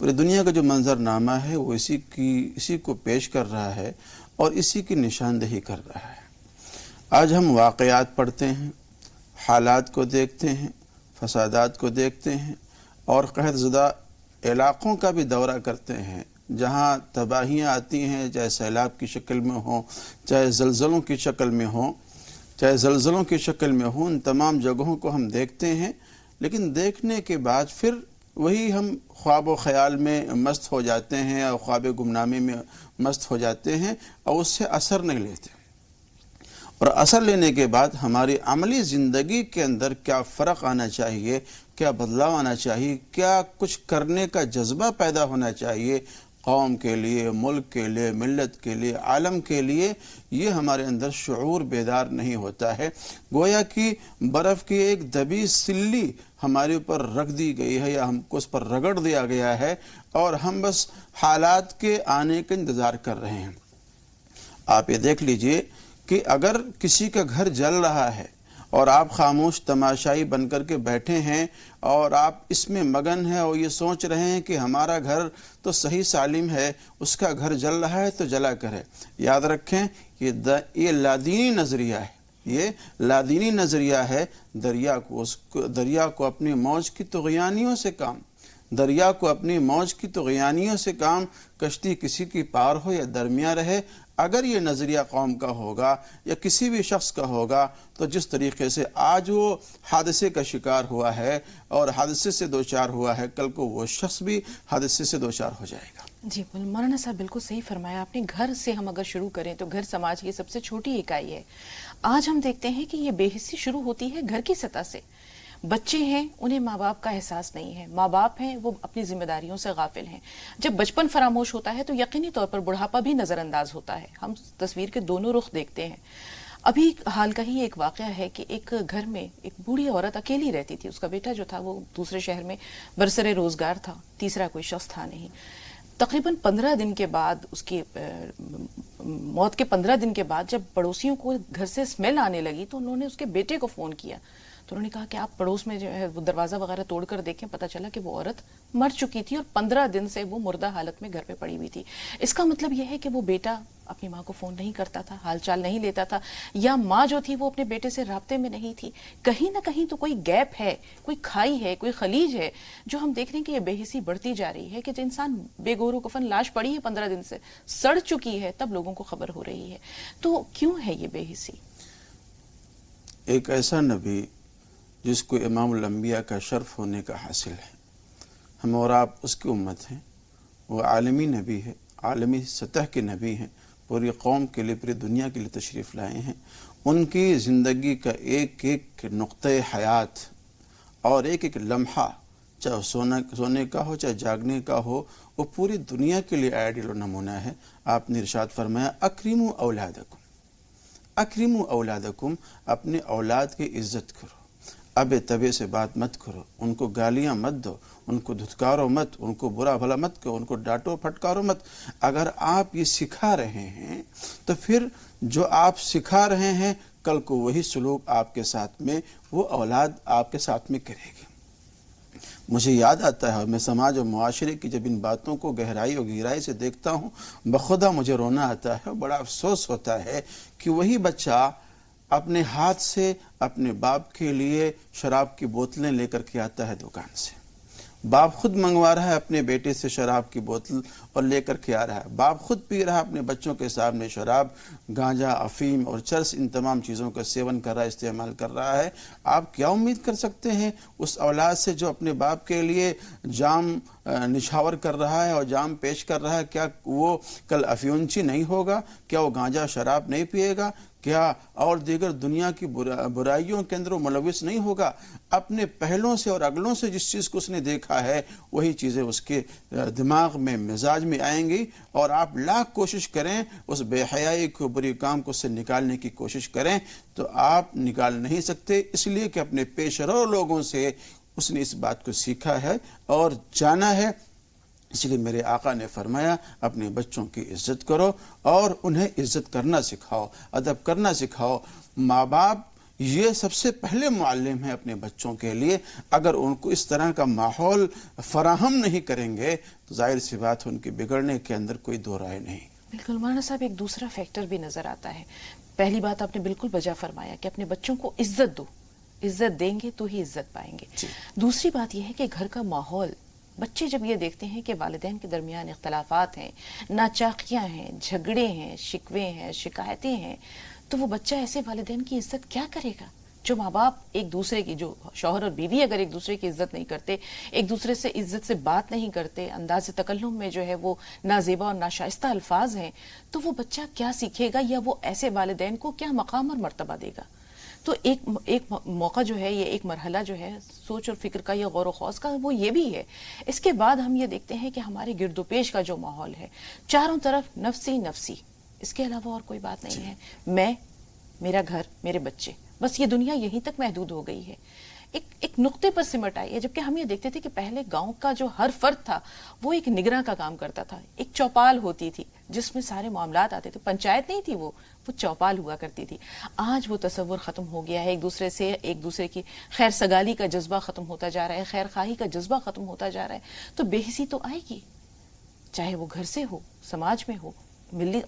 پوری دنیا کا جو منظرنامہ ہے وہ اسی کو پیش کر رہا ہے اور اسی کی نشاندہی کر رہا ہے۔ آج ہم واقعات پڑھتے ہیں، حالات کو دیکھتے ہیں، فسادات کو دیکھتے ہیں اور قحط زدہ علاقوں کا بھی دورہ کرتے ہیں جہاں تباہیاں آتی ہیں، چاہے سیلاب کی شکل میں ہوں، چاہے زلزلوں کی شکل میں ہوں، ان تمام جگہوں کو ہم دیکھتے ہیں، لیکن دیکھنے کے بعد پھر وہی ہم خواب و خیال میں مست ہو جاتے ہیں اور خواب گمنامی میں مست ہو جاتے ہیں اور اس سے اثر نہیں لیتے، اور اثر لینے کے بعد ہماری عملی زندگی کے اندر کیا فرق آنا چاہیے، کیا بدلاؤ آنا چاہیے، کیا کچھ کرنے کا جذبہ پیدا ہونا چاہیے قوم کے لیے، ملک کے لیے، ملت کے لیے، عالم کے لیے، یہ ہمارے اندر شعور بیدار نہیں ہوتا ہے۔ گویا کہ برف کی ایک دبی سلی ہمارے اوپر رکھ دی گئی ہے یا ہم کو اس پر رگڑ دیا گیا ہے اور ہم بس حالات کے آنے کا انتظار کر رہے ہیں۔ آپ یہ دیکھ لیجئے کہ اگر کسی کا گھر جل رہا ہے اور آپ خاموش تماشائی بن کر کے بیٹھے ہیں اور آپ اس میں مگن ہیں اور یہ سوچ رہے ہیں کہ ہمارا گھر تو صحیح سالم ہے، اس کا گھر جل رہا ہے تو جلا کرے، یاد رکھیں یہ لادینی نظریہ ہے، یہ لادینی نظریہ ہے۔ دریا کو اپنی موج کی طغیانیوں سے کام، دریا کو اپنی موج کی طغیانیوں سے کام، کشتی کسی کی پار ہو یا درمیان رہے۔ اگر یہ نظریہ قوم کا ہوگا یا کسی بھی شخص کا ہوگا تو جس طریقے سے آج وہ حادثے کا شکار ہوا ہے اور حادثے سے دوچار ہوا ہے، کل کو وہ شخص بھی حادثے سے دوچار ہو جائے گا۔ جی مولانا صاحب بالکل صحیح فرمایا آپ نے۔ گھر سے ہم اگر شروع کریں تو گھر سماج کی سب سے چھوٹی اکائی ہے۔ آج ہم دیکھتے ہیں کہ یہ بے حسی شروع ہوتی ہے گھر کی سطح سے۔ بچے ہیں، انہیں ماں باپ کا احساس نہیں ہے، ماں باپ ہیں وہ اپنی ذمہ داریوں سے غافل ہیں۔ جب بچپن فراموش ہوتا ہے تو یقینی طور پر بڑھاپا بھی نظر انداز ہوتا ہے۔ ہم تصویر کے دونوں رخ دیکھتے ہیں۔ ابھی حال کا ہی ایک واقعہ ہے کہ ایک گھر میں ایک بوڑھی عورت اکیلی رہتی تھی، اس کا بیٹا جو تھا وہ دوسرے شہر میں برسر روزگار تھا، تیسرا کوئی شخص تھا نہیں۔ تقریباً 15 دن کے بعد، اس کی موت کے 15 دن کے بعد جب پڑوسیوں کو گھر سے اسمیل آنے لگی تو انہوں نے اس کے بیٹے کو فون کیا، تو انہوں نے کہا کہ آپ پڑوس میں جو ہے وہ دروازہ وغیرہ توڑ کر دیکھیں۔ پتہ چلا کہ وہ عورت مر چکی تھی اور 15 دن سے وہ مردہ حالت میں گھر پہ پڑی ہوئی تھی۔ اس کا مطلب یہ ہے کہ وہ بیٹا اپنی ماں کو فون نہیں کرتا تھا، حال چال نہیں لیتا تھا، یا ماں جو تھی وہ اپنے بیٹے سے رابطے میں نہیں تھی۔ کہیں نہ کہیں تو کوئی گیپ ہے، کوئی کھائی ہے، کوئی خلیج ہے، جو ہم دیکھ رہے ہیں کہ یہ بے حسی بڑھتی جا رہی ہے کہ جو انسان بے گور و کفن لاش پڑی ہے 15 دن سے، سڑ چکی ہے، تب لوگوں کو خبر ہو رہی ہے۔ تو کیوں ہے یہ بے حسی؟ ایک ایسا نبی جس کو امام الانبیاء کا شرف ہونے کا حاصل ہے، ہم اور آپ اس کی امت ہیں، وہ عالمی نبی ہے، عالمی سطح کے نبی ہیں، پوری قوم کے لیے، پوری دنیا کے لیے تشریف لائے ہیں۔ ان کی زندگی کا ایک ایک نقطہ حیات اور ایک ایک لمحہ، چاہے سونے کا ہو چاہے جاگنے کا ہو، وہ پوری دنیا کے لیے آئیڈیل و نمونہ ہے۔ آپ نے ارشاد فرمایا اکرموا اولادکم، اکرموا اولادکم، اپنے اولاد کی عزت کرو، ابے تبے سے بات مت کرو، ان کو گالیاں مت دو، ان کو دھتکارو مت، ان کو برا بھلا مت کرو، ان کو ڈانٹو پھٹکارو مت۔ اگر آپ یہ سکھا رہے ہیں تو پھر جو آپ سکھا رہے ہیں کل کو وہی سلوک آپ کے ساتھ میں وہ اولاد آپ کے ساتھ میں کرے گی۔ مجھے یاد آتا ہے، اور میں سماج اور معاشرے کی جب ان باتوں کو گہرائی اور گہرائی سے دیکھتا ہوں بخدا مجھے رونا آتا ہے، بڑا افسوس ہوتا ہے کہ وہی بچہ اپنے ہاتھ سے اپنے باپ کے لیے شراب کی بوتلیں لے کر کے آتا ہے دکان سے، باپ خود منگوا رہا ہے اپنے بیٹے سے شراب کی بوتل اور لے کر کے آ رہا ہے، باپ خود پی رہا ہے اپنے بچوں کے سامنے شراب، گانجا، افیم اور چرس، ان تمام چیزوں کا سیون کر رہا ہے، استعمال کر رہا ہے۔ آپ کیا امید کر سکتے ہیں اس اولاد سے جو اپنے باپ کے لیے جام نچھاور کر رہا ہے اور جام پیش کر رہا ہے؟ کیا وہ کل افیونچی نہیں ہوگا؟ کیا وہ گانجا شراب نہیں پیے گا؟ کیا اور دیگر دنیا کی برائیوں کے اندر وہ ملوث نہیں ہوگا؟ اپنے پہلوں سے اور اگلوں سے جس چیز کو اس نے دیکھا ہے وہی چیزیں اس کے دماغ میں، مزاج میں آئیں گی، اور آپ لاکھ کوشش کریں اس بے حیائی کو، بری کام کو اس سے نکالنے کی کوشش کریں تو آپ نکال نہیں سکتے، اس لیے کہ اپنے پیش رو لوگوں سے اس نے اس بات کو سیکھا ہے اور جانا ہے۔ اس لیے میرے آقا نے فرمایا اپنے بچوں کی عزت کرو اور انہیں عزت کرنا سکھاؤ، ادب کرنا سکھاؤ۔ ماں باپ یہ سب سے پہلے معلم ہے اپنے بچوں کے لیے. اگر ان کو اس طرح کا ماحول فراہم نہیں کریں گے تو ظاہر سی بات ان کے بگڑنے کے اندر کوئی دو رائے نہیں. بالکل مولانا صاحب، ایک دوسرا فیکٹر بھی نظر آتا ہے. پہلی بات آپ نے بالکل بجا فرمایا کہ اپنے بچوں کو عزت دو، عزت دیں گے تو ہی عزت پائیں گے. دوسری بات یہ ہے کہ گھر کا ماحول، بچے جب یہ دیکھتے ہیں کہ والدین کے درمیان اختلافات ہیں، ناچاقیاں ہیں، جھگڑے ہیں، شکوے ہیں، شکایتیں ہیں، تو وہ بچہ ایسے والدین کی عزت کیا کرے گا؟ جو ماں باپ ایک دوسرے کی، جو شوہر اور بیوی اگر ایک دوسرے کی عزت نہیں کرتے، ایک دوسرے سے عزت سے بات نہیں کرتے، انداز تکلم میں جو ہے وہ نازیبا اور ناشائستہ الفاظ ہیں، تو وہ بچہ کیا سیکھے گا، یا وہ ایسے والدین کو کیا مقام اور مرتبہ دے گا؟ تو ایک موقع جو ہے، یہ ایک مرحلہ جو ہے سوچ اور فکر کا، یا غور و خوض کا، وہ یہ بھی ہے. اس کے بعد ہم یہ دیکھتے ہیں کہ ہمارے گرد و پیش کا جو ماحول ہے، چاروں طرف نفسی نفسی، اس کے علاوہ اور کوئی بات نہیں ہے. میں، میرا گھر، میرے بچے، بس یہ دنیا یہیں تک محدود ہو گئی ہے. ایک نقطے پر سمٹ آئی ہے. جبکہ ہم یہ دیکھتے تھے کہ پہلے گاؤں کا جو ہر فرد تھا وہ ایک نگراں کا کام کرتا تھا، ایک چوپال ہوتی تھی جس میں سارے معاملات آتے تھے. پنچایت نہیں تھی، وہ چوپال ہوا کرتی تھی. آج وہ تصور ختم ہو گیا ہے. ایک دوسرے کی خیر سگالی کا جذبہ ختم ہوتا جا رہا ہے، خیر خواہی کا جذبہ ختم ہوتا جا رہا ہے. تو بے حسی تو آئے گی، چاہے وہ گھر سے ہو، سماج میں ہو،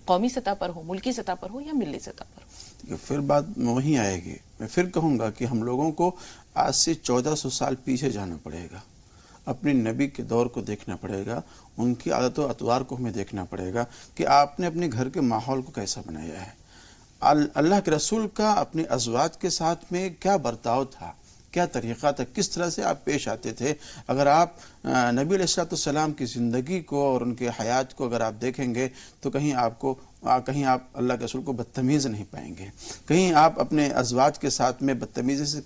قومی سطح پر ہو، ملکی سطح پر ہو، یا ملی سطح پر ہو. پھر بات وہیں آئے گی. میں پھر کہوں گا کہ ہم لوگوں کو آج سے 1400 سال پیچھے جانا پڑے گا، اپنے نبی کے دور کو دیکھنا پڑے گا، ان کی عادت و اطوار کو ہمیں دیکھنا پڑے گا کہ آپ نے اپنے گھر کے ماحول کو کیسا بنایا ہے. اللہ کے رسول کا اپنے ازواج کے ساتھ میں کیا برتاؤ تھا، کیا طریقہ تھا، کس طرح سے آپ پیش آتے تھے. اگر آپ نبی علیہ السلام کی زندگی کو اور ان کے حیات کو اگر آپ دیکھیں گے تو کہیں آپ اللہ کے رسول کو بدتمیز نہیں پائیں گے، کہیں آپ اپنے ازواج کے ساتھ میں بدتمیزی سے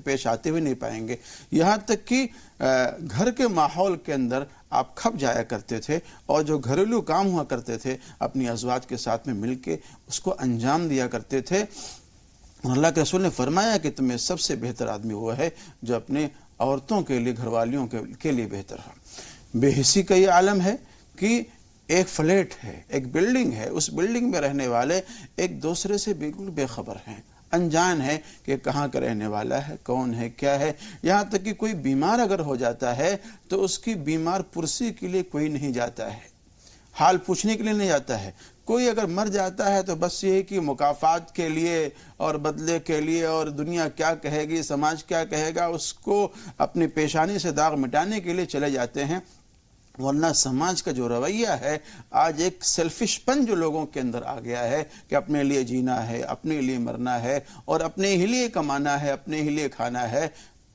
پیش آتے ہوئے نہیں پائیں گے. یہاں تک کہ گھر کے ماحول کے اندر آپ کھپ جایا کرتے تھے، اور جو گھریلو کام ہوا کرتے تھے اپنی ازواج کے ساتھ میں مل کے اس کو انجام دیا کرتے تھے. اللہ کے رسول نے فرمایا کہ تمہیں سب سے بہتر آدمی وہ ہے جو اپنے عورتوں کے لیے، گھر والیوں کے لیے بہتر ہو. بے حسی کا یہ عالم ہے کہ ایک فلیٹ ہے، ایک بلڈنگ ہے، اس بلڈنگ میں رہنے والے ایک دوسرے سے بالکل بے خبر ہیں، انجان ہے کہ کہاں کا رہنے والا ہے، کون ہے، کیا ہے. یہاں تک کہ کوئی بیمار اگر ہو جاتا ہے تو اس کی بیمار پرسی کے لیے کوئی نہیں جاتا ہے، حال پوچھنے کے لیے نہیں جاتا ہے. کوئی اگر مر جاتا ہے تو بس یہ کہ مکافات کے لیے اور بدلے کے لیے، اور دنیا کیا کہے گی، سماج کیا کہے گا، اس کو اپنی پیشانی سے داغ مٹانے کے لیے چلے جاتے ہیں. ورنہ سماج کا جو رویہ ہے آج، ایک سیلفش پن جو لوگوں کے اندر آ گیا ہے کہ اپنے لیے جینا ہے، اپنے لیے مرنا ہے، اور اپنے ہی لیے کمانا ہے، اپنے ہی لیے کھانا ہے.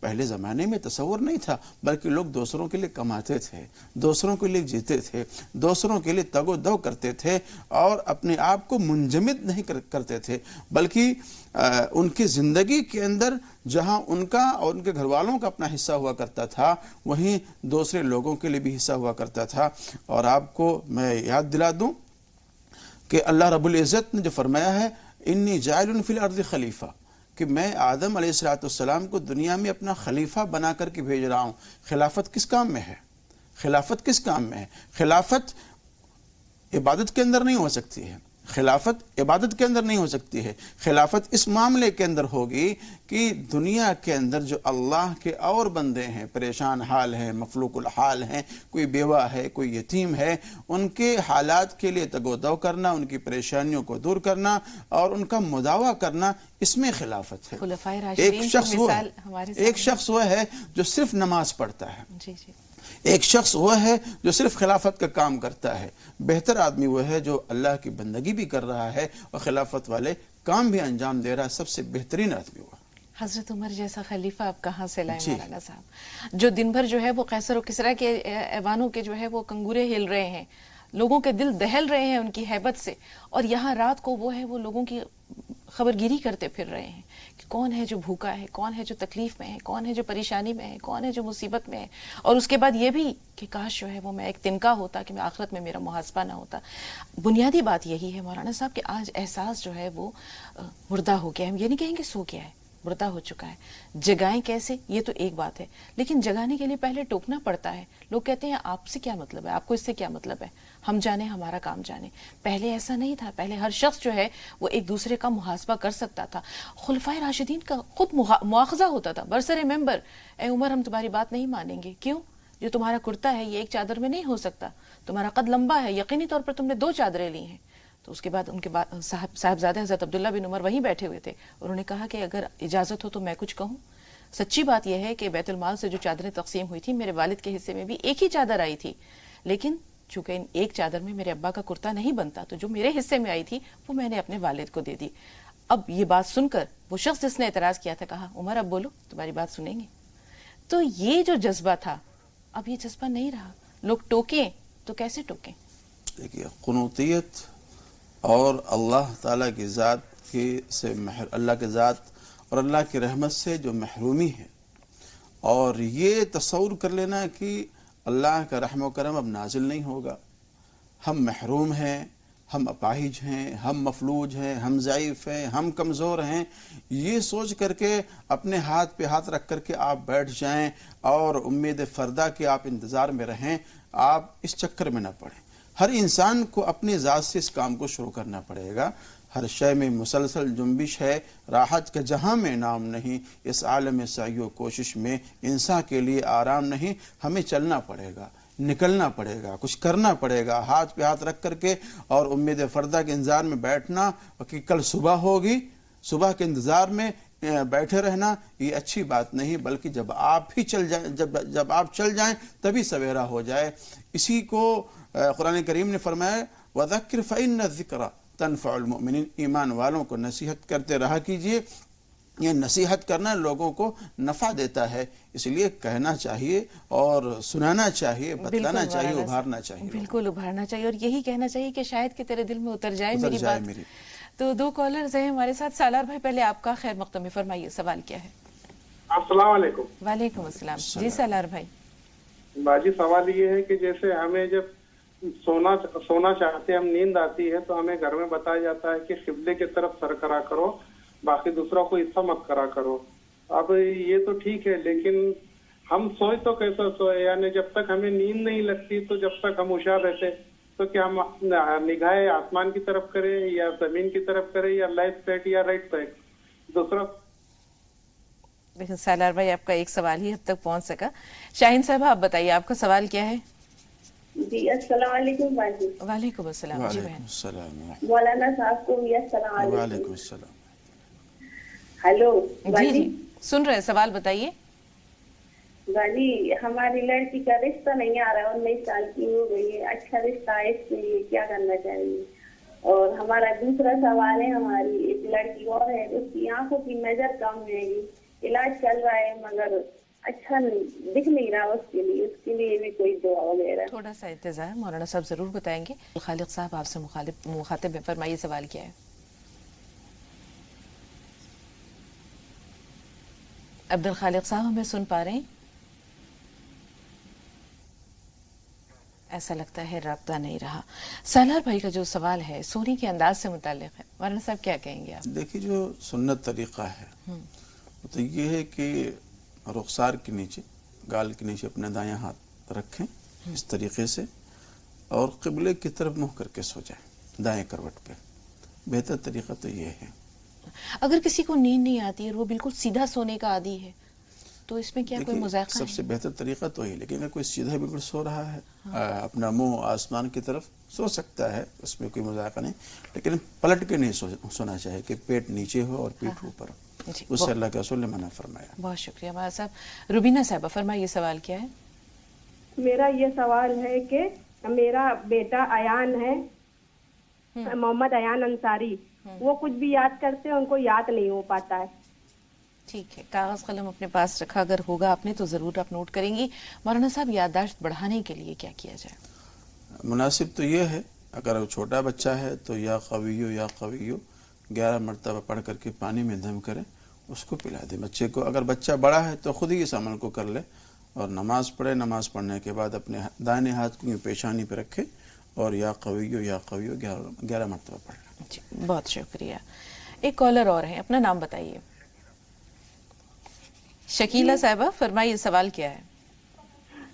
پہلے زمانے میں تصور نہیں تھا، بلکہ لوگ دوسروں کے لیے کماتے تھے، دوسروں کے لیے جیتے تھے، دوسروں کے لیے تگ و دو کرتے تھے، اور اپنے آپ کو منجمد نہیں کرتے تھے، بلکہ ان کی زندگی کے اندر جہاں ان کا اور ان کے گھر والوں کا اپنا حصہ ہوا کرتا تھا، وہیں دوسرے لوگوں کے لیے بھی حصہ ہوا کرتا تھا. اور آپ کو میں یاد دلا دوں کہ اللہ رب العزت نے جو فرمایا ہے، انی جاعل فی الارض خلیفہ، کہ میں آدم علیہ السلام کو دنیا میں اپنا خلیفہ بنا کر کے بھیج رہا ہوں. خلافت کس کام میں ہے؟ خلافت کس کام میں ہے؟ خلافت عبادت کے اندر نہیں ہو سکتی ہے، خلافت عبادت کے اندر نہیں ہو سکتی ہے. خلافت اس معاملے کے اندر ہوگی کہ دنیا کے اندر جو اللہ کے اور بندے ہیں، پریشان حال ہیں، مفلوق الحال ہیں، کوئی بیوہ ہے، کوئی یتیم ہے، ان کے حالات کے لیے تگ و دو کرنا، ان کی پریشانیوں کو دور کرنا اور ان کا مداوع کرنا، اس میں خلافت ہے. ایک شخص وہ ہے جو صرف نماز پڑھتا ہے، ایک شخص وہ ہے جو صرف خلافت کا کام کرتا ہے. بہتر آدمی وہ ہے جو اللہ کی بندگی بھی کر رہا ہے اور خلافت والے کام بھی انجام دے رہا ہے. سب سے بہترین آدمی وہ. حضرت عمر جیسا خلیفہ آپ کہاں سے لائیں مولانا صاحب، جو دن بھر جو ہے وہ قیصر و کسریٰ کے ایوانوں کے جو ہے وہ کنگورے ہل رہے ہیں، لوگوں کے دل دہل رہے ہیں ان کی ہیبت سے، اور یہاں رات کو وہ ہے وہ لوگوں کی خبرگیری کرتے پھر رہے ہیں کہ کون ہے جو بھوکا ہے، کون ہے جو تکلیف میں ہے، کون ہے جو پریشانی میں ہے، کون ہے جو مصیبت میں ہے. اور اس کے بعد یہ بھی کہ کاش جو ہے وہ میں ایک تنکا ہوتا کہ میں آخرت میں میرا محاسبہ نہ ہوتا. بنیادی بات یہی ہے مولانا صاحب کہ آج احساس جو ہے وہ مردہ ہو گیا ہے. ہم یہ نہیں کہیں گے سو گیا ہے، مردہ ہو چکا ہے. جگائیں کیسے؟ یہ تو ایک بات ہے، لیکن جگانے کے لیے پہلے ٹوکنا پڑتا ہے. لوگ کہتے ہیں آپ سے کیا مطلب ہے، آپ کو اس سے کیا مطلب ہے، ہم جانے ہمارا کام جانے. پہلے ایسا نہیں تھا. پہلے ہر شخص جو ہے وہ ایک دوسرے کا محاسبہ کر سکتا تھا. خلفائے راشدین کا خود مواخذہ ہوتا تھا برسر ممبر. اے عمر، ہم تمہاری بات نہیں مانیں گے. کیوں؟ جو تمہارا کرتا ہے یہ ایک چادر میں نہیں ہو سکتا. تمہارا قد لمبا ہے، یقینی طور پر تم نے 2 چادریں لی ہیں. تو اس کے بعد ان کے صاحبزادے حضرت عبداللہ بن عمر وہیں بیٹھے ہوئے تھے. انہوں نے کہا کہ اگر اجازت ہو تو میں کچھ کہوں. سچی بات یہ ہے کہ بیت المال سے جو چادریں تقسیم ہوئی تھی، میرے والد کے حصے میں بھی ایک ہی چادر آئی تھی، لیکن چونکہ ان ایک چادر میں میرے ابا کا کرتا نہیں بنتا، تو جو میرے حصے میں آئی تھی وہ میں نے اپنے والد کو دے دی. اب یہ بات سن کر وہ شخص جس نے اعتراض کیا تھا کہا عمر اب بولو، تمہاری بات سنیں گے. تو یہ جو جذبہ تھا اب یہ جذبہ نہیں رہا. لوگ ٹوکیں تو کیسے ٹوکیں؟ دیکھیے، قنوتیت اور اللہ تعالیٰ کی ذات سے اللہ کے ذات اور اللہ کی رحمت سے جو محرومی ہے، اور یہ تصور کر لینا کہ اللہ کا رحم و کرم اب نازل نہیں ہوگا، ہم محروم ہیں، ہم اپاہج ہیں، ہم مفلوج ہیں، ہم ضعیف ہیں، ہم کمزور ہیں، یہ سوچ کر کے اپنے ہاتھ پہ ہاتھ رکھ کر کے آپ بیٹھ جائیں اور امید فردہ کے آپ انتظار میں رہیں، آپ اس چکر میں نہ پڑیں. ہر انسان کو اپنی ذات سے اس کام کو شروع کرنا پڑے گا. ہر شے میں مسلسل جنبش ہے، راحت کا جہاں میں نام نہیں، اس عالم سعی و کوشش میں انسان کے لیے آرام نہیں. ہمیں چلنا پڑے گا، نکلنا پڑے گا، کچھ کرنا پڑے گا، ہاتھ پہ ہاتھ رکھ کر کے اور امید فردہ کے انتظار میں بیٹھنا کہ کل صبح ہوگی، صبح کے انتظار میں بیٹھے رہنا، یہ اچھی بات نہیں. بلکہ جب آپ ہی چل جائیں، جب آپ چل جائیں تبھی سویرا ہو جائے. اسی کو قرآن کریم نے فرمایا وَذَكِّرْ فَإِنَّ الذِّكْرَ تَنْفَعُ الْمُؤْمِنِينَ، ایمان والوں کو نصیحت کرتے رہا کیجئے. یہ نصیحت کرنا لوگوں کو نفع دیتا ہے، اس لیے کہنا چاہیے اور سنانا چاہیے، بتلانا چاہیے، ابھارنا چاہیے. بالکل ابھارنا چاہیے، اور یہی کہنا چاہیے کہ شاید کہ تیرے دل میں اتر جائے میری بات. تو 2 کالرز ہیں ہمارے ساتھ. سالار بھائی، پہلے آپ کا خیر مقدم، فرمائیے سوال کیا ہے؟ السلام علیکم. وعلیکم السلام. جی سالار بھائی. باجی، سوال یہ ہے کہ جیسے ہمیں جب سونا چاہتے ہیں، ہم نیند آتی ہے تو ہمیں گھر میں بتایا جاتا ہے کہ قبلے کی طرف سر کرا کرو، باقی دوسرا کوئی حصہ مت کرا کرو. اب یہ تو ٹھیک ہے، لیکن ہم سوئے تو کیسا سوئے؟ یعنی جب تک ہمیں نیند نہیں لگتی تو جب تک ہم ہوشیار رہتے تو کیا ہم نگاہیں آسمان کی طرف کریں یا زمین کی طرف کریں یا لیفٹ سائڈ یا رائٹ سائڈ؟ دوسرا لیکن سالار بھائی آپ کا ایک سوال ہی اب تک پہنچ سکا. شاہین صاحب آپ بتائیے آپ کا سوال کیا ہے؟ جی السلام علیکم باجی. وعلیکم السلام. جی وعلیکم السلام. مولانا صاحب کو بھی السلام علیکم. وعلیکم السلام. ہیلو جی جی سن رہے، سوال بتائیے. باجی، ہماری لڑکی کا رشتہ نہیں آ رہا ہے، 19 سال کی ہو گئی ہے، اچھا رشتہ ہے، اس کے لیے کیا کرنا چاہیے؟ اور ہمارا دوسرا سوال ہے، ہماری ایک لڑکی اور ہے، اس کی آنکھوں کی نظر کم ہے، علاج چل رہا ہے مگر اچھا دکھ نہیں رہا، اس کے لیے بھی کوئی دعا وغیرہ؟ تھوڑا سا انتظار، مولانا صاحب ضرور بتائیں گے. خالق صاحب آپ سے مخاطب ہے، فرمائیے سوال کیا ہے؟ عبد الخالق صاحب ہمیں سن پا رہے ہیں؟ ایسا لگتا ہے رابطہ نہیں رہا. سالار بھائی کا جو سوال ہے سونے کے انداز سے متعلق ہے، مولانا صاحب کیا کہیں گے آپ؟ دیکھیے، جو سنت طریقہ ہے تو یہ ہے کہ رخسار کے نیچے، گال کے نیچے اپنے دایاں ہاتھ رکھیں اس طریقے سے اور قبلے کی طرف منہ کر کے سو جائیں دائیں کروٹ پہ. بہتر طریقہ تو یہ ہے. اگر کسی کو نیند نہیں آتی ہے اور وہ بالکل سیدھا سونے کا عادی ہے تو اس میں کیا کوئی مذاقہ ہے؟ سب سے بہتر طریقہ تو ہی، لیکن اگر کوئی سیدھا بالکل سو رہا ہے، اپنا منہ آسمان کی طرف سو سکتا ہے، اس میں کوئی مذاقہ نہیں، لیکن پلٹ کے نہیں سونا چاہیے کہ پیٹ نیچے ہو اور پیٹھ اوپر ہو. اس سے اللہ کے رسول نے منع فرمایا. بہت شکریہ ہمارا صاحب. روبینہ صاحبہ فرمائیے سوال کیا ہے؟ میرا یہ سوال ہے کہ میرا بیٹا ایان ہے، محمد ایان انصاری، وہ کچھ بھی یاد کرتے ہیں ان کو یاد نہیں ہو پاتا ہے. ٹھیک ہے، کاغذ قلم اپنے پاس رکھا اگر ہوگا آپ نے تو ضرور آپ نوٹ کریں گی. مولانا صاحب یادداشت بڑھانے کے لیے کیا کیا جائے؟ مناسب تو یہ ہے، اگر چھوٹا بچہ ہے تو یا قویو 11 مرتبہ پڑھ کر کے پانی میں دم کرے، اس کو پلا دے بچے کو. اگر بچہ بڑا ہے تو خود ہی اس عمل کو کر لے اور نماز پڑھے. نماز پڑھنے کے بعد اپنے دائیں ہاتھ کو پیشانی پہ رکھے اور یا قویو 11 مرتبہ پڑھ لے. جی بہت شکریہ. ایک کالر اور ہیں، اپنا نام بتائیے. شکیلا صاحبہ فرمائیے سوال کیا ہے؟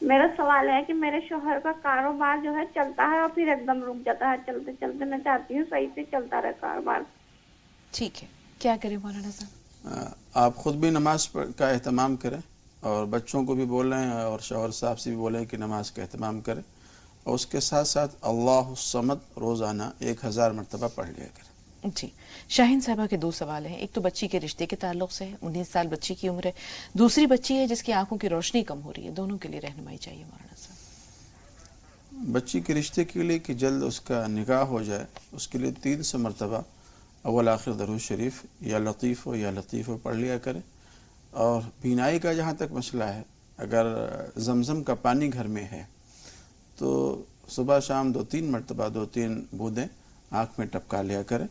میرا سوال ہے کہ میرے شوہر کا کاروبار جو ہے چلتا ہے اور پھر ایک دم رک جاتا ہے چلتے چلتے. میں چاہتی ہوں صحیح سے چلتا رہے کاروبار. ٹھیک ہے، کیا کریں مولانا صاحب؟ آپ خود بھی نماز کا اہتمام کریں اور بچوں کو بھی بولیں اور شوہر صاحب سے بھی بولیں کہ نماز کا اہتمام کریں، اور اس کے ساتھ ساتھ اللہ الصمد روزانہ 1000 مرتبہ پڑھ لیا کریں. جی، شاہین صاحبہ کے 2 سوال ہیں. ایک تو بچی کے رشتے کے تعلق سے ہے، 19 سال بچی کی عمر ہے. دوسری بچی ہے جس کی آنکھوں کی روشنی کم ہو رہی ہے. دونوں کے لیے رہنمائی چاہیے مولانا صاحب. بچی کے رشتے کے لیے کہ جلد اس کا نکاح ہو جائے، اس کے لیے 300 مرتبہ اول آخر درود شریف یا لطیف ہو پڑھ لیا کرے. اور بینائی کا جہاں تک مسئلہ ہے، اگر زمزم کا پانی گھر میں ہے تو صبح شام 2-3 مرتبہ 2-3 بوندیں آنکھ میں ٹپکا لیا کرے،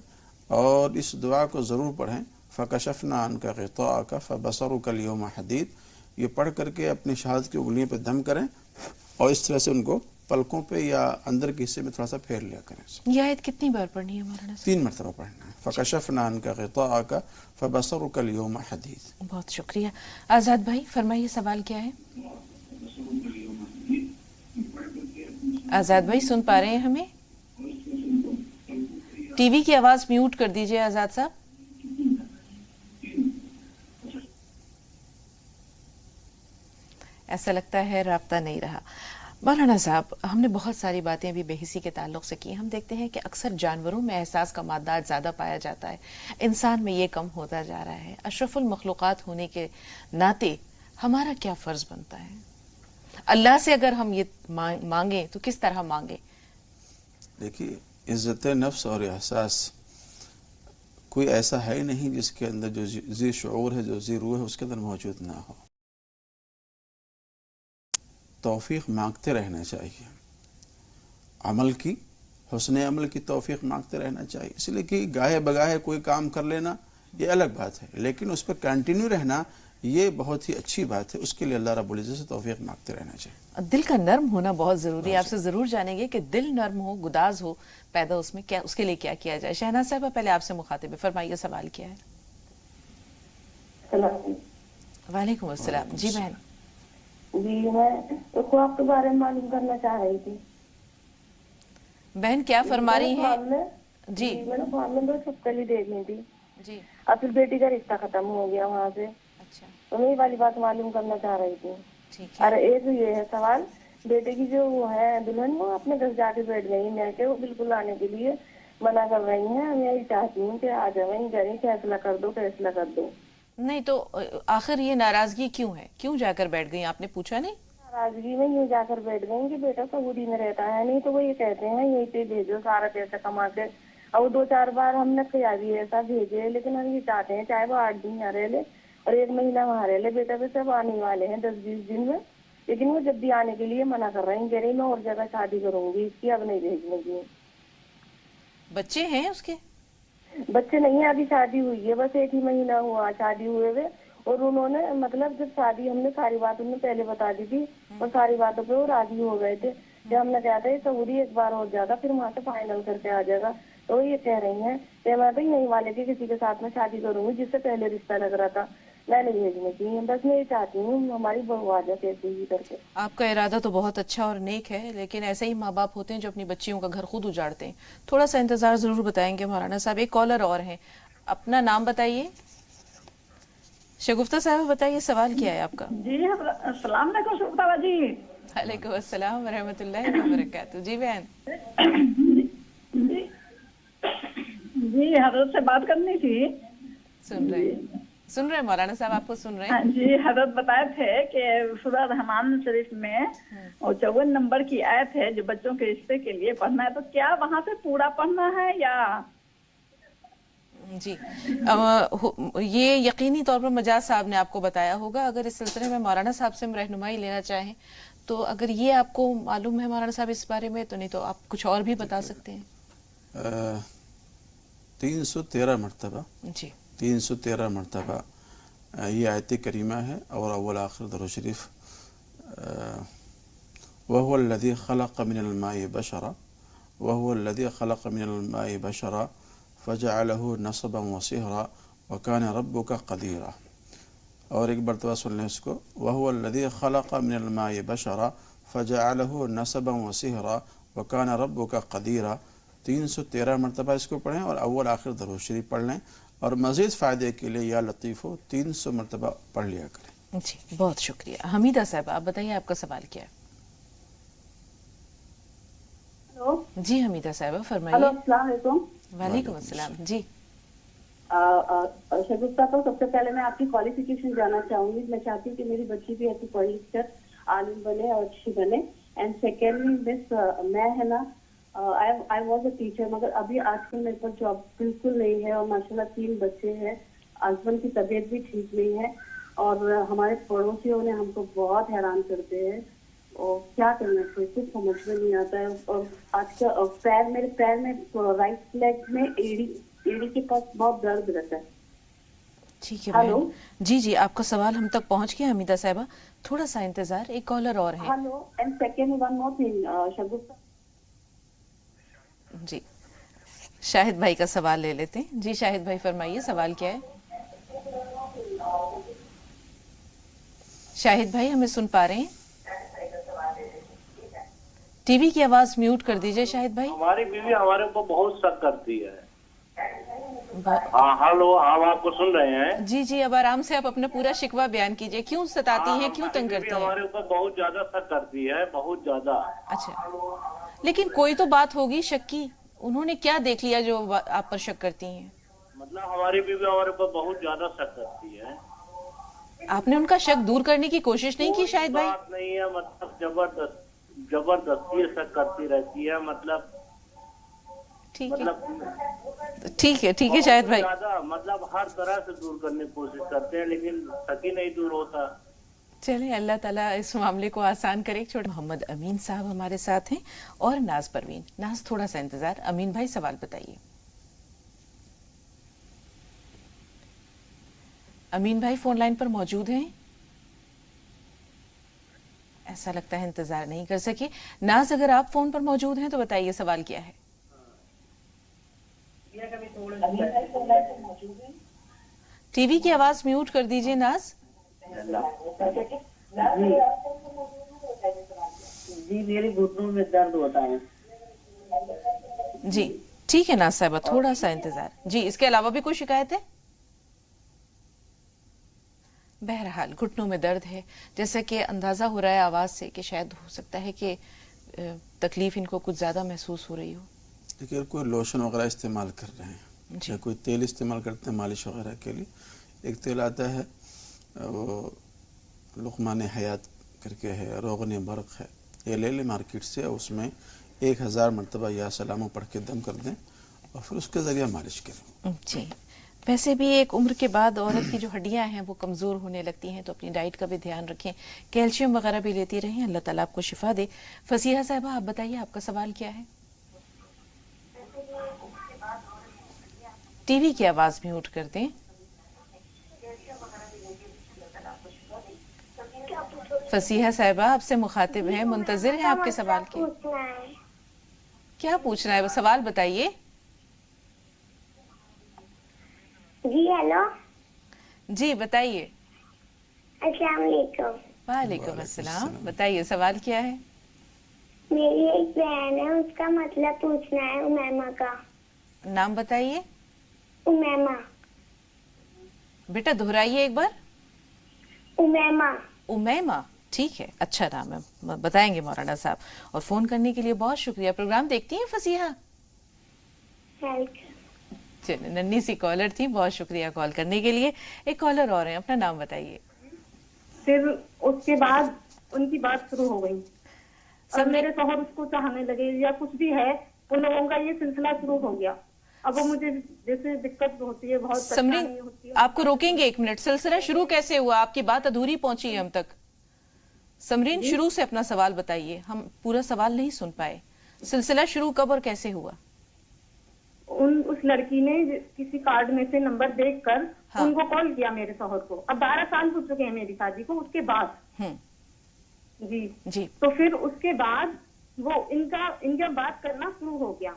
اور اس دعا کو ضرور پڑھیں. فَكَشَفْنَا عَنْكَ غِطَاءَكَ فَبَصَرُكَ الْيَوْمَ حَدِيدٌ. یہ پڑھ کر کے اپنی شہادت کی انگلیوں پہ دم کریں اور اس طرح سے ان کو پلکوں پہ یا اندر کے حصے میں تھوڑا سا پھیر لیا کریں. یہ آیت کتنی بار پڑھنی ہے مولانا صاحب؟ 3 مرتبہ پڑھنا ہے. فَكَشَفْنَا عَنْكَ غِطَاءَكَ فَبَصَرُكَ الْيَوْمَ حَدِيدٌ. بہت شکریہ. آزاد بھائی فرمائیے سوال کیا ہے؟ آزاد بھائی سن پا رہے ہیں ہمیں؟ ٹی وی کی آواز میوٹ کر دیجئے آزاد صاحب. ایسا لگتا ہے رابطہ نہیں رہا. مولانا صاحب، ہم نے بہت ساری باتیں ابھی بے حسی کے تعلق سے کی. ہم دیکھتے ہیں کہ اکثر جانوروں میں احساس کا مادات زیادہ پایا جاتا ہے، انسان میں یہ کم ہوتا جا رہا ہے. اشرف المخلوقات ہونے کے ناطے ہمارا کیا فرض بنتا ہے؟ اللہ سے اگر ہم یہ مانگیں تو کس طرح مانگیں؟ دیکھیے، عزت نفس اور احساس کوئی ایسا ہے نہیں جس کے اندر جو ذی شعور ہے، جو ذی روح ہے، اس کے اندر موجود نہ ہو. توفیق مانگتے رہنا چاہیے، عمل کی، حسن عمل کی توفیق مانگتے رہنا چاہیے. اس لیے کہ گاہے بگاہے کوئی کام کر لینا یہ الگ بات ہے، لیکن اس پہ کنٹینیو رہنا یہ بہت ہی اچھی بات ہے. اس کے لیے اللہ رب العزت سے توفیق مانگتے رہنا چاہیے. دل کا نرم ہونا بہت ضروری ہے. آپ سے ضرور جانیں گے کہ دل نرم ہو، گداز ہو پیدا، اس میں کیا، اس کے لیے کیا کیا جائے. شہناز صاحبہ پہلے آپ سے مخاطب ہے، فرمائیے سوال کیا ہے؟ وعلیکم السلام. جی بہن. جی میں خواب کے بارے میں معلوم کرنا چاہ رہی تھی. بہن کیا فرما رہی ہیں؟ جی میں نے خواب میں 2 چھپکلی دیکھی تھی. جی. اور پھر بیٹی کا رشتہ ختم ہو گیا وہاں سے. اچھا تو میں یہ والی بات معلوم کرنا چاہ رہی تھی. ٹھیک ہے. اور ایک یہ ہے سوال، بیٹے کی جو وہ ہے دلہن، وہ اپنے گھر جا کے بیٹھ گئی. میں کہ وہ بالکل آنے کے لیے منع کر رہی ہیں. میں یہ چاہتی ہوں کہ آ جائیں گھر ہی، فیصلہ کر دو. نہیں تو آخر یہ ناراضگی کیوں ہے؟ کیوں جا کر بیٹھ گئی؟ آپ نے پوچھا نہیں؟ ناراضگی میں یوں جا کر بیٹھ گئی کہ بیٹا سعودی میں رہتا ہے، نہیں تو وہ یہ کہتے ہیں یہیں پہ بھیجو سارا پیسہ کما کے. اور وہ 2-4 بار ہم نے خیالی ایسا بھیجے، لیکن ہم یہ چاہتے ہیں چاہے وہ 8 دن یہاں رہ لے اور 1 مہینہ وہاں رہ لے. بیٹا ویسے اب آنے والے ہیں 10-20 دن میں، لیکن وہ جب بھی آنے کے لیے منع کر رہے ہیں. کہہ رہی میں اور جگہ شادی کروں گی، اس کی اب نہیں بھیجنے کی. بچے ہیں اس کے؟ بچے نہیں ہیں، ابھی شادی ہوئی ہے، بس 1 ہی مہینہ ہوا شادی ہوئے ہوئے. اور انہوں نے مطلب جب شادی ہم نے ساری بات انہوں نے پہلے بتا دی تھی اور ساری باتوں پہ وہ راضی ہو گئے تھے. جب ہم نے کہا تھا یہ سعودی ایک بار اور جاتا پھر وہاں سے فائنل کر کے آ جائے گا، تو یہ کہہ رہی ہیں کہ میں تو یہیں والے کے کسی کے ساتھ میں شادی کروں گی جس سے پہلے رشتہ لگ رہا تھا، میں نہیں بھیجنے کی. بس میں یہ چاہتی ہوں ہماری بہو آ جائے کیسے ہی کر کے. آپ کا ارادہ تو بہت اچھا اور نیک ہے، لیکن ایسے ہی ماں باپ ہوتے ہیں جو اپنی بچیوں کا گھر خود اجاڑتے ہیں. تھوڑا سا انتظار ضرور بتائیں گے مولانا صاحب. ایک کالر اور ہیں، اپنا نام بتائیے. شگفتہ صاحب بتائیے سوال کیا ہے آپ کا؟ جی السلام علیکم شگفتہ جی. وعلیکم السلام ورحمۃ اللہ وبرکاتہ. جی بہن. جی حضرت سے بات کرنی تھی. سن رہے مولانا صاحب، آپ کو سن رہے ہیں. جی حضرت بتائے تھے کہ سورہ رحمان شریف میں 54 نمبر کی آیت ہے جو بچوں کے رشتے کے لیے پڑھنا ہے، تو کیا وہاں سے پورا پڑھنا ہے یا؟ جی یہ یقینی طور پر مجاز صاحب نے آپ کو بتایا ہوگا. اگر اس سلسلے میں مولانا صاحب سے رہنمائی لینا چاہیں تو اگر یہ آپ کو معلوم ہے مولانا صاحب اس بارے میں، تو نہیں تو آپ کچھ اور بھی بتا سکتے ہیں. 313 مرتبہ جی 313 مرتبہ یہ آیت کریمہ ہے اور اول آخر درود شریف وَهُوَ الَّذِي خَلَقَ مِنَ الْمَاءِ بَشَرًا وَهُوَ الَّذِي خَلَقَ مِنَ الْمَاءِ بَشَرًا فَجَعَلَهُ نَصَبًا وَصِهْرًا وَكَانَ رَبُّكَ قَدِيرًا. اور ایک مرتبہ سن لیں اس کو. وَهُوَ الَّذِي خَلَقَ مِنَ الْمَاءِ بَشَرًا فَجَعَلَهُ نَسَبًا وَصِهْرًا وَكَانَ رَبُّكَ قَدِيرًا. 313 مرتبہ اس کو پڑھیں اور اول آخر درود شریف پڑھ لیں، اور مزید فائدے کے لیے یا لطیفو 300 مرتبہ پڑھ لیا کریں. جی بہت شکریہ. حمیدہ صاحب آپ بتائیے آپ کا سوال کیا ہے؟ ہلو جی حمیدہ صاحبہ فرمائیے. ہلو السلام علیکم. وعلیکم السلام. جی شگفتہ کو سب سے پہلے میں آپ کی کوالیفیکیشن جاننا چاہوں گی. میں چاہتی ہوں کہ میری بچی بھی ایسی پڑھی لکھ کر عالم بنے اور اچھی بنے. اینڈ سیکنڈلی مس میں ہے نا آئی واز اے ٹیچر، مگر ابھی آج کل میرے پاس جاب بالکل نہیں ہے، اور ماشاء اللہ 3 بچے ہیں، ہسبینڈ کی طبیعت بھی ٹھیک نہیں ہے، اور ہمارے پڑوسیوں نے ہم کو بہت حیران کرتے ہیں، اور کیا کرنا چاہیے کچھ سمجھ میں نہیں آتا ہے. اور آج کا میرے پیر میں رائٹ لیگ میں ایڑی کے پاس بہت درد رہتا ہے. ٹھیک ہے ہلو جی جی آپ کا سوال ہم تک پہنچ گیا حمیدہ صاحبہ، تھوڑا سا انتظار، ایک کالر اور ہے. Hello and second one more thing Shagufta. جی شاہد بھائی کا سوال لے لیتے ہیں. جی شاہد بھائی فرمائیے سوال کیا ہے؟ شاہد بھائی ہمیں سن پا رہے ہیں؟ ٹی وی کی آواز میوٹ کر دیجئے شاہد بھائی. ہماری بیوی ہمارے اوپر بہت شک کرتی ہے. ہاں ہلو ہم آپ کو سن رہے ہیں. جی جی اب آرام سے آپ اپنا پورا شکوہ بیان کیجئے، کیوں ستاتی ہیں، کیوں تنگ کرتی ہیں؟ ہمارے اوپر بہت زیادہ شک کرتی ہے، بہت زیادہ. اچھا لیکن کوئی تو بات ہوگی شک کی، انہوں نے کیا دیکھ لیا جو آپ پر شک کرتی ہیں؟ مطلب ہماری بیوی ہمارے اوپر بہت زیادہ شک کرتی ہے. آپ نے ان کا شک دور کرنے کی کوشش نہیں کی شاہد بھائی؟ بات نہیں ہے، مطلب زبردستی شک کرتی رہتی ہے. مطلب ٹھیک ہے شاہد بھائی. مطلب ہر طرح سے دور کرنے کی کوشش کرتے ہیں لیکن شک ہی نہیں دور ہوتا. چلیں اللہ تعالیٰ اس معاملے کو آسان کرے. چھوٹے محمد امین صاحب ہمارے ساتھ ہیں اور ناز پروین. ناز تھوڑا سا انتظار. امین بھائی سوال بتائیے. امین بھائی فون لائن پر موجود ہیں؟ ایسا لگتا ہے انتظار نہیں کر سکے. ناز اگر آپ فون پر موجود ہیں تو بتائیے سوال کیا ہے؟ ٹی وی کی آواز میوٹ کر دیجئے ناز. جی میرے گھٹنوں میں درد ہوتا ہے. جی ٹھیک ہے ناز صاحبہ تھوڑا سا انتظار. جی اس کے علاوہ بھی کوئی شکایت ہے؟ بہرحال گھٹنوں میں درد ہے، جیسا کہ اندازہ ہو رہا ہے آواز سے کہ شاید ہو سکتا ہے کہ تکلیف ان کو کچھ زیادہ محسوس ہو رہی ہو. لیکن کوئی لوشن وغیرہ استعمال کر رہے ہیں یا کوئی تیل استعمال کرتے ہیں مالش وغیرہ کے لیے. ایک تیل آتا ہے وہ لقمان حیات کر کے ہے، روغن برق ہے، یہ لے لیں مارکیٹ سے. اس میں 1000 مرتبہ یا سلامو پڑھ کے دم کر دیں اور پھر اس کے ذریعہ مالش کریں. جی ویسے بھی ایک عمر کے بعد عورت کی جو ہڈیاں ہیں وہ کمزور ہونے لگتی ہیں، تو اپنی ڈائٹ کا بھی دھیان رکھیں، کیلشیم وغیرہ بھی لیتی رہیں. اللہ تعالیٰ آپ کو شفا دے. فصیحہ صاحبہ آپ بتائیے آپ کا سوال کیا ہے؟ ٹی وی کی آواز میوٹ کر دیں. فصیحہ صاحبہ آپ سے مخاطب ہیں، منتظر ہیں آپ کے سوال کے. کیا پوچھنا ہے؟ سوال بتائیے. جی ہیلو جی بتائیے. السلام علیکم. وعلیکم السلام. بتائیے سوال کیا ہے؟ میری ایک بہن ہے، اس کا مطلب پوچھنا ہے امیمہ کا. نام بتائیے. امیمہ. بیٹا دہرائیے ایک بار. امیمہ. امیمہ ٹھیک ہے، اچھا نام ہے، بتائیں گے مولانا صاحب. اور فون کرنے کے لیے بہت شکریہ. پروگرام دیکھتی ہیں فصیحہ؟ چلیں ننھی سی کالر تھی، بہت شکریہ کال کرنے کے لیے. ایک کالر اور ہیں، اپنا نام بتائیے. پھر اس کے بعد ان کی بات شروع ہو گئی اور میرے شوہر اس کو چاہنے لگے یا کچھ بھی ہے، ان لوگوں کا یہ سلسلہ شروع ہو گیا. اب وہ مجھے جیسے دقت ہوتی ہے، بہت پریشانی ہوتی ہے. آپ کو روکیں گے ایک منٹ. سلسلہ شروع کیسے ہوا؟ آپ کی بات ادھوری پہنچی ہے ہم تک. سمرین شروع سے اپنا سوال بتائیے، ہم پورا سوال نہیں سن پائے. سلسلہ شروع کب اور کیسے ہوا؟ اس لڑکی نے کسی کارڈ میں سے نمبر دیکھ کر ان کو کال کیا میرے شوہر کو. اب 12 سال ہو چکے ہیں میری شادی کو. اس کے بعد جی تو پھر اس کے بعد وہ ان کا بات کرنا شروع ہو گیا.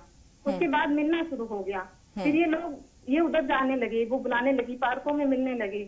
اس کے بعد ملنا شروع ہو گیا. پھر یہ لوگ یہ ادھر جانے لگے، وہ بلانے لگی، پارکوں میں ملنے لگے.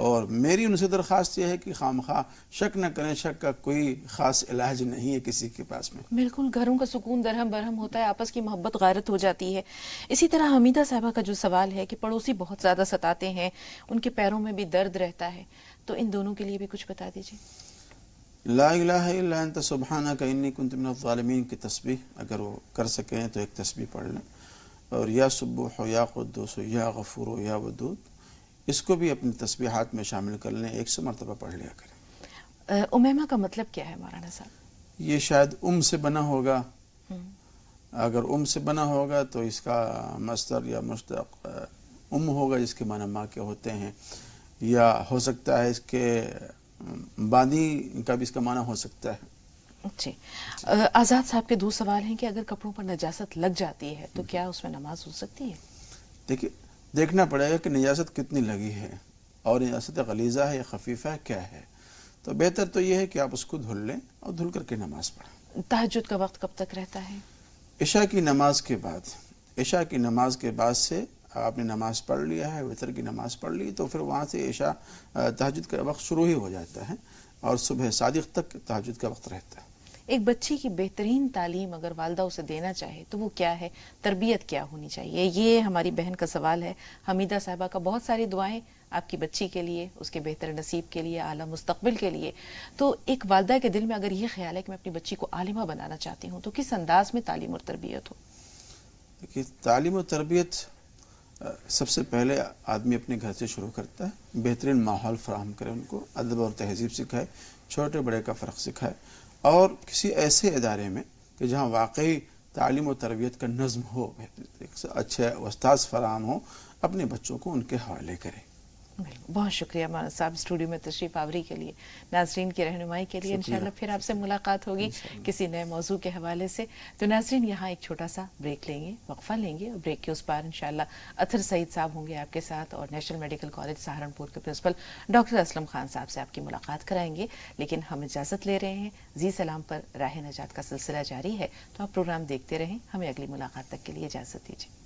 اور میری ان سے درخواست یہ ہے کہ خامخواہ شک نہ کریں، شک کا کوئی خاص علاج نہیں ہے کسی کے پاس میں. بالکل، گھروں کا سکون درہم برہم ہوتا ہے، آپس کی محبت غارت ہو جاتی ہے. اسی طرح حمیدہ صاحبہ کا جو سوال ہے کہ پڑوسی بہت زیادہ ستاتے ہیں، ان کے پیروں میں بھی درد رہتا ہے، تو ان دونوں کے لیے بھی کچھ بتا دیجیے. لا الہ الا انت سبحانک انی کنت من الظالمین کی تسبیح اگر وہ کر سکیں تو ایک تسبیح پڑھ لیں، اور یا سبوح یا قدوس یا غفور یا ودود، اس کو بھی اپنی تسبیحات میں شامل کر لیں، 100 مرتبہ پڑھ لیا کریں. امیمہ کا مطلب کیا ہے مولانا صاحب؟ یہ شاید سے بنا ہوگا. اگر سے بنا ہوگا تو اس کا مصدر یا مشتق ہوگا، جس کے معنی ماں کے ہوتے ہیں، یا ہو سکتا ہے اس کے بانی کا بھی اس کا معنی ہو سکتا ہے. جی. آزاد صاحب کے 2 سوال ہیں کہ اگر کپڑوں پر نجاست لگ جاتی ہے تو کیا اس میں نماز ہو سکتی ہے؟ دیکھیے، دیکھنا پڑے گا کہ نجاست کتنی لگی ہے، اور نجاست غلیظہ ہے یا خفیفہ ہے، کیا ہے. تو بہتر تو یہ ہے کہ آپ اس کو دھل لیں اور دھل کر کے نماز پڑھیں. تہجد کا وقت کب تک رہتا ہے؟ عشاء کی نماز کے بعد. عشاء کی نماز کے بعد سے آپ نے نماز پڑھ لیا ہے، وتر کی نماز پڑھ لی، تو پھر وہاں سے عشاء تہجد کا وقت شروع ہی ہو جاتا ہے، اور صبح صادق تک تہجد کا وقت رہتا ہے. ایک بچی کی بہترین تعلیم اگر والدہ اسے دینا چاہے تو وہ کیا ہے، تربیت کیا ہونی چاہیے؟ یہ ہماری بہن کا سوال ہے حمیدہ صاحبہ کا. بہت ساری دعائیں آپ کی بچی کے لیے، اس کے بہتر نصیب کے لیے، اعلیٰ مستقبل کے لیے. تو ایک والدہ کے دل میں اگر یہ خیال ہے کہ میں اپنی بچی کو عالمہ بنانا چاہتی ہوں، تو کس انداز میں تعلیم اور تربیت ہو؟ دیکھیے، تعلیم و تربیت سب سے پہلے آدمی اپنے گھر سے شروع کرتا ہے. بہترین ماحول فراہم کرے، ان کو ادب اور تہذیب سکھائے، چھوٹے بڑے کا فرق سکھائے، اور کسی ایسے ادارے میں کہ جہاں واقعی تعلیم و تربیت کا نظم ہو، اچھے استاذ فراہم ہو، اپنے بچوں کو ان کے حوالے کرے. بہت شکریہ مولانا صاحب اسٹوڈیو میں تشریف آوری کے لیے، ناظرین کی رہنمائی کے لیے. انشاءاللہ پھر آپ سے ملاقات ہوگی کسی نئے موضوع کے حوالے سے. تو ناظرین، یہاں ایک چھوٹا سا بریک لیں گے، وقفہ لیں گے، اور بریک کے اس پار انشاءاللہ اطہر سعید صاحب ہوں گے آپ کے ساتھ، اور نیشنل میڈیکل کالج سہارنپور کے پرنسپل ڈاکٹر اسلم خان صاحب سے آپ کی ملاقات کرائیں گے. لیکن ہم اجازت لے رہے ہیں. زی سلام پر راہ نجات کا سلسلہ جاری ہے، تو آپ پروگرام دیکھتے رہیں. ہمیں اگلی ملاقات تک کے لیے اجازت دیجیے.